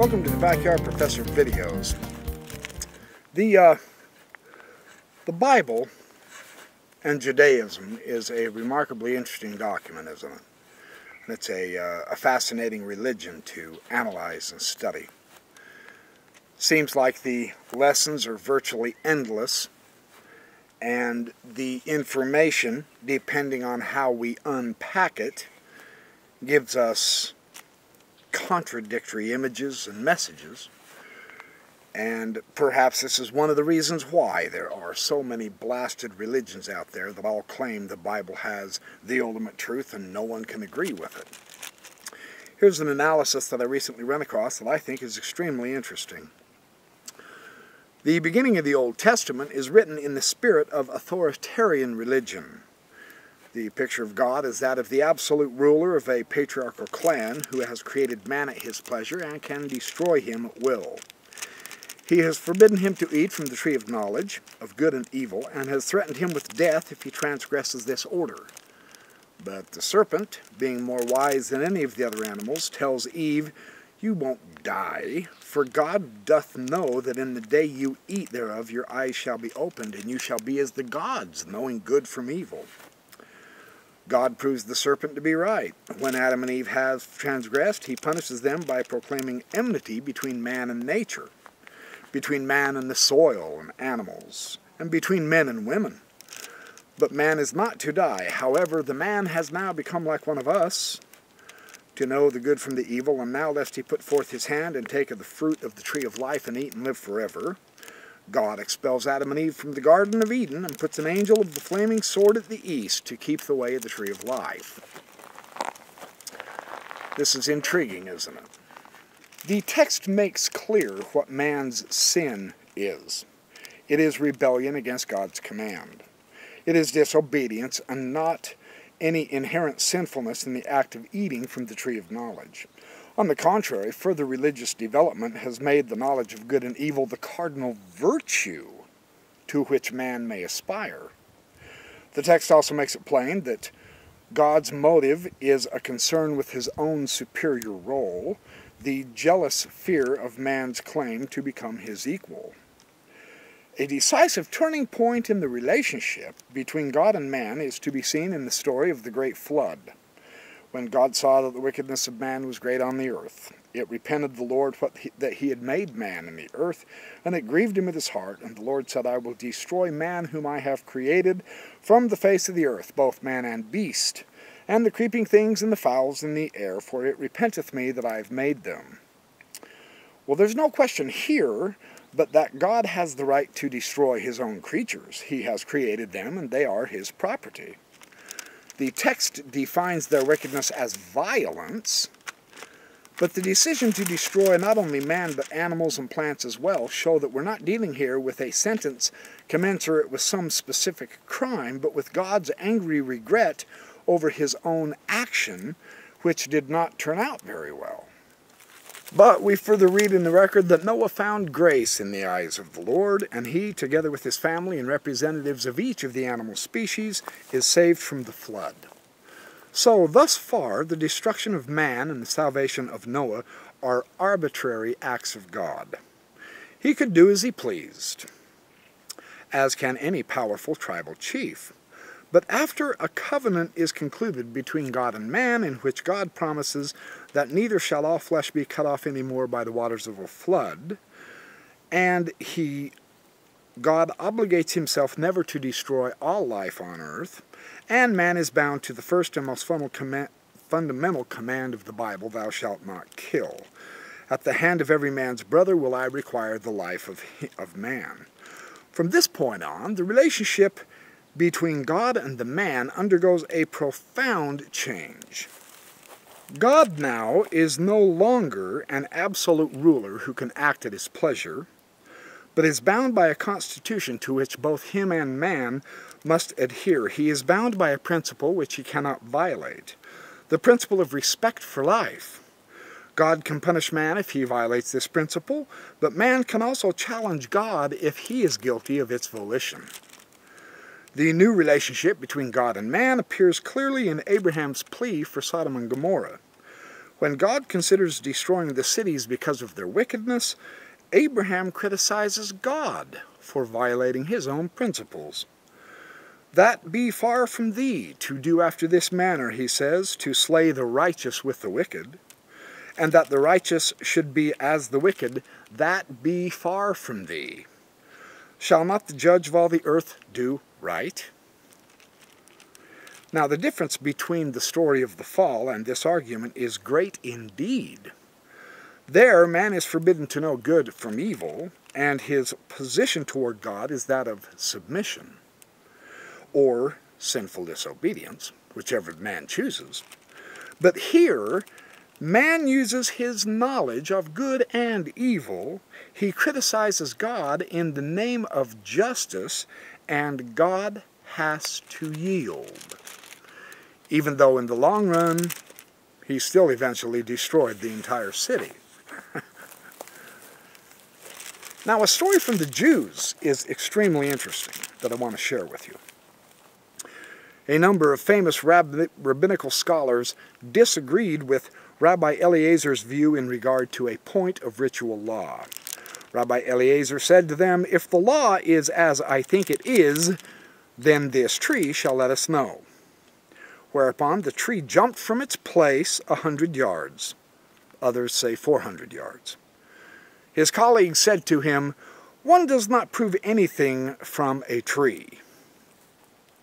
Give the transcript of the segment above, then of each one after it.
Welcome to the Backyard Professor videos. The Bible and Judaism is a remarkably interesting document, isn't it? And it's a fascinating religion to analyze and study. Seems like the lessons are virtually endless, and the information, depending on how we unpack it, gives us contradictory images and messages. And perhaps this is one of the reasons why there are so many blasted religions out there that all claim the Bible has the ultimate truth and no one can agree with it. Here's an analysis that I recently ran across that I think is extremely interesting. The beginning of the Old Testament is written in the spirit of authoritarian religion. The picture of God is that of the absolute ruler of a patriarchal clan who has created man at his pleasure and can destroy him at will. He has forbidden him to eat from the tree of knowledge of good and evil, and has threatened him with death if he transgresses this order. But the serpent, being more wise than any of the other animals, tells Eve, "You won't die, for God doth know that in the day you eat thereof your eyes shall be opened, and you shall be as the gods, knowing good from evil." God proves the serpent to be right. When Adam and Eve have transgressed, he punishes them by proclaiming enmity between man and nature, between man and the soil and animals, and between men and women. But man is not to die. However, the man has now become like one of us, to know the good from the evil, and now lest he put forth his hand and take of the fruit of the tree of life and eat and live forever, God expels Adam and Eve from the Garden of Eden and puts an angel of the flaming sword at the east to keep the way of the tree of life. This is intriguing, isn't it? The text makes clear what man's sin is. It is rebellion against God's command. It is disobedience and not any inherent sinfulness in the act of eating from the tree of knowledge. On the contrary, further religious development has made the knowledge of good and evil the cardinal virtue to which man may aspire. The text also makes it plain that God's motive is a concern with his own superior role, the jealous fear of man's claim to become his equal. A decisive turning point in the relationship between God and man is to be seen in the story of the great flood. When God saw that the wickedness of man was great on the earth, it repented the Lord that he had made man in the earth, and it grieved him at his heart. And the Lord said, "I will destroy man whom I have created from the face of the earth, both man and beast, and the creeping things and the fowls in the air, for it repenteth me that I have made them." Well, there's no question here but that God has the right to destroy his own creatures. He has created them, and they are his property. The text defines their wickedness as violence, but the decision to destroy not only man but animals and plants as well show that we're not dealing here with a sentence commensurate with some specific crime, but with God's angry regret over his own action, which did not turn out very well. But we further read in the record that Noah found grace in the eyes of the Lord, and he, together with his family and representatives of each of the animal species, is saved from the flood. So, thus far, the destruction of man and the salvation of Noah are arbitrary acts of God. He could do as he pleased, as can any powerful tribal chief. But after a covenant is concluded between God and man, in which God promises that neither shall all flesh be cut off any more by the waters of a flood, and God obligates himself never to destroy all life on earth, and man is bound to the first and most fundamental command of the Bible, "Thou shalt not kill." At the hand of every man's brother will I require the life of man. From this point on, the relationship between God and the man undergoes a profound change. God now is no longer an absolute ruler who can act at his pleasure, but is bound by a constitution to which both him and man must adhere. He is bound by a principle which he cannot violate, the principle of respect for life. God can punish man if he violates this principle, but man can also challenge God if he is guilty of its volition. The new relationship between God and man appears clearly in Abraham's plea for Sodom and Gomorrah. When God considers destroying the cities because of their wickedness, Abraham criticizes God for violating his own principles. "That be far from thee, to do after this manner," he says, "to slay the righteous with the wicked, and that the righteous should be as the wicked, that be far from thee. Shall not the judge of all the earth do right?" Now, the difference between the story of the fall and this argument is great indeed. There, man is forbidden to know good from evil, and his position toward God is that of submission, or sinful disobedience, whichever man chooses. But here, man uses his knowledge of good and evil. He criticizes God in the name of justice, and God has to yield, even though in the long run, he still eventually destroyed the entire city. Now, a story from the Jews is extremely interesting that I want to share with you. A number of famous rabbinical scholars disagreed with Rabbi Eliezer's view in regard to a point of ritual law. Rabbi Eliezer said to them, "If the law is as I think it is, then this tree shall let us know." Whereupon the tree jumped from its place 100 yards. Others say 400 yards. His colleagues said to him, "One does not prove anything from a tree."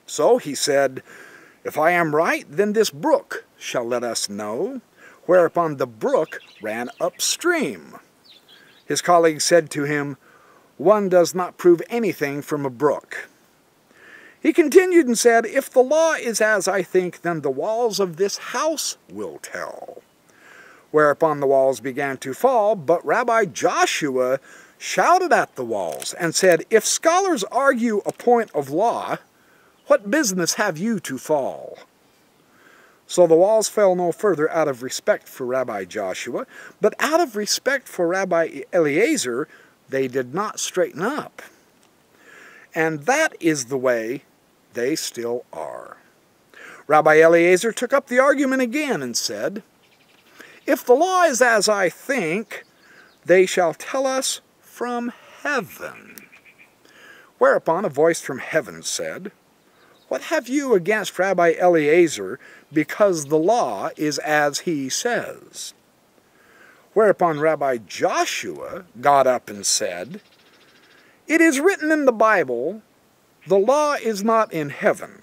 So he said, "If I am right, then this brook shall let us know." Whereupon the brook ran upstream. His colleagues said to him, "One does not prove anything from a brook." He continued and said, "If the law is as I think, then the walls of this house will tell." Whereupon the walls began to fall, but Rabbi Joshua shouted at the walls and said, "If scholars argue a point of law, what business have you to fall?" So the walls fell no further out of respect for Rabbi Joshua, but out of respect for Rabbi Eliezer, they did not straighten up. And that is the way they still are. Rabbi Eliezer took up the argument again and said, "If the law is as I think, they shall tell us from heaven." Whereupon a voice from heaven said, "What have you against Rabbi Eliezer, because the law is as he says?" Whereupon Rabbi Joshua got up and said, "It is written in the Bible, the law is not in heaven."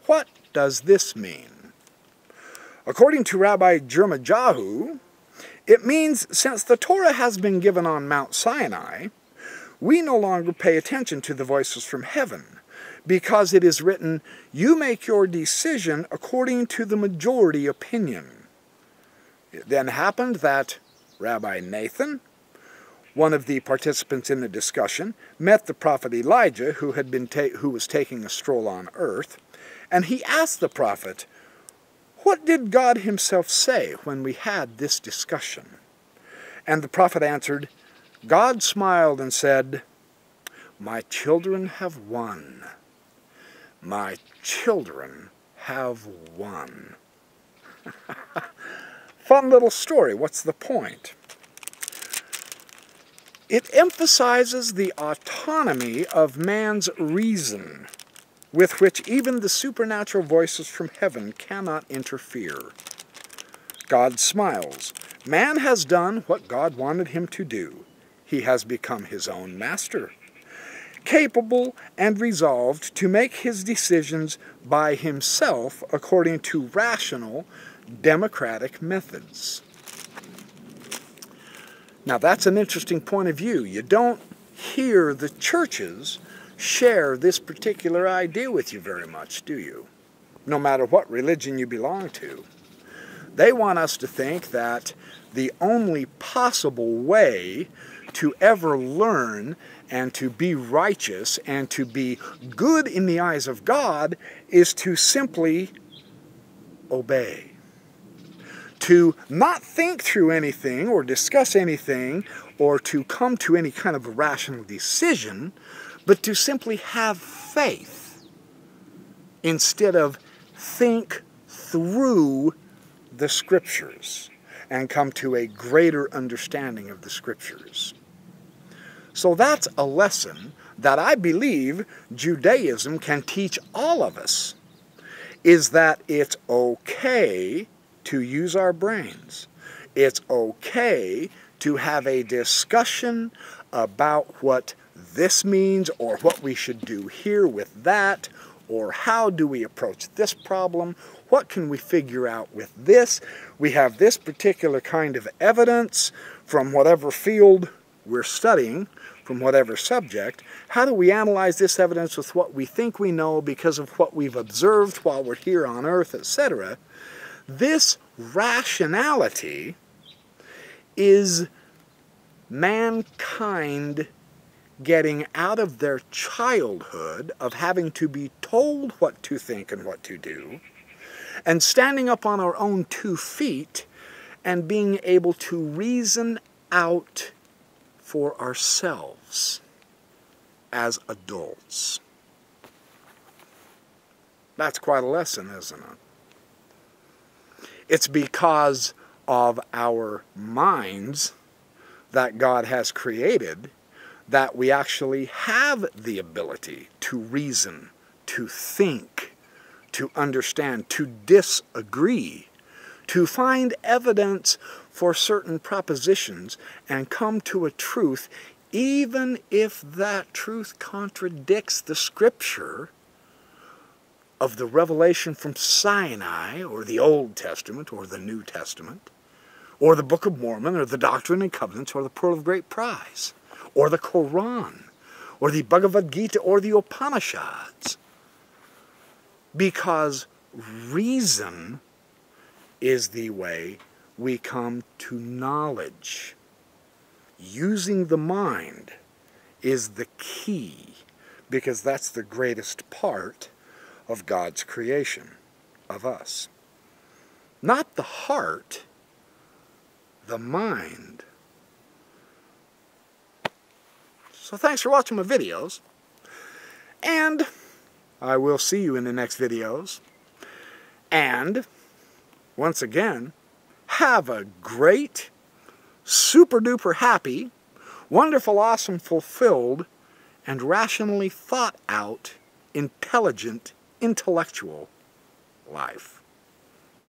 What does this mean? According to Rabbi Jermajahu, it means since the Torah has been given on Mount Sinai, we no longer pay attention to the voices from heaven, because it is written, "You make your decision according to the majority opinion." It then happened that Rabbi Nathan, one of the participants in the discussion, met the prophet Elijah, who was taking a stroll on earth, and he asked the prophet, "What did God himself say when we had this discussion?" And the prophet answered, "God smiled and said, 'My children have won. My children have won.'" Fun little story. What's the point? It emphasizes the autonomy of man's reason, with which even the supernatural voices from heaven cannot interfere. God smiles. Man has done what God wanted him to do. He has become his own master, capable and resolved to make his decisions by himself according to rational, democratic methods. Now that's an interesting point of view. You don't hear the churches share this particular idea with you very much, do you? No matter what religion you belong to. They want us to think that the only possible way to ever learn and to be righteous and to be good in the eyes of God is to simply obey. To not think through anything or discuss anything or to come to any kind of a rational decision, but to simply have faith instead of think through the Scriptures and come to a greater understanding of the Scriptures. So that's a lesson that I believe Judaism can teach all of us, is that it's okay to use our brains. It's okay to have a discussion about what this means, or what we should do here with that, or how do we approach this problem, what can we figure out with this. We have this particular kind of evidence from whatever field we're studying, from whatever subject. How do we analyze this evidence with what we think we know because of what we've observed while we're here on earth, etc.? This rationality is mankind getting out of their childhood of having to be told what to think and what to do, and standing up on our own 2 feet and being able to reason out for ourselves as adults. That's quite a lesson, isn't it? It's because of our minds that God has created that we actually have the ability to reason, to think, to understand, to disagree, to find evidence for certain propositions and come to a truth, even if that truth contradicts the Scripture of the revelation from Sinai, or the Old Testament, or the New Testament, or the Book of Mormon, or the Doctrine and Covenants, or the Pearl of Great Price, or the Quran, or the Bhagavad Gita, or the Upanishads. Because reason is the way we come to knowledge. Using the mind is the key, because that's the greatest part of God's creation of us. Not the heart, the mind. So thanks for watching my videos, and I will see you in the next videos. And once again, have a great, super duper happy, wonderful, awesome, fulfilled, and rationally thought out, intelligent, intellectual life.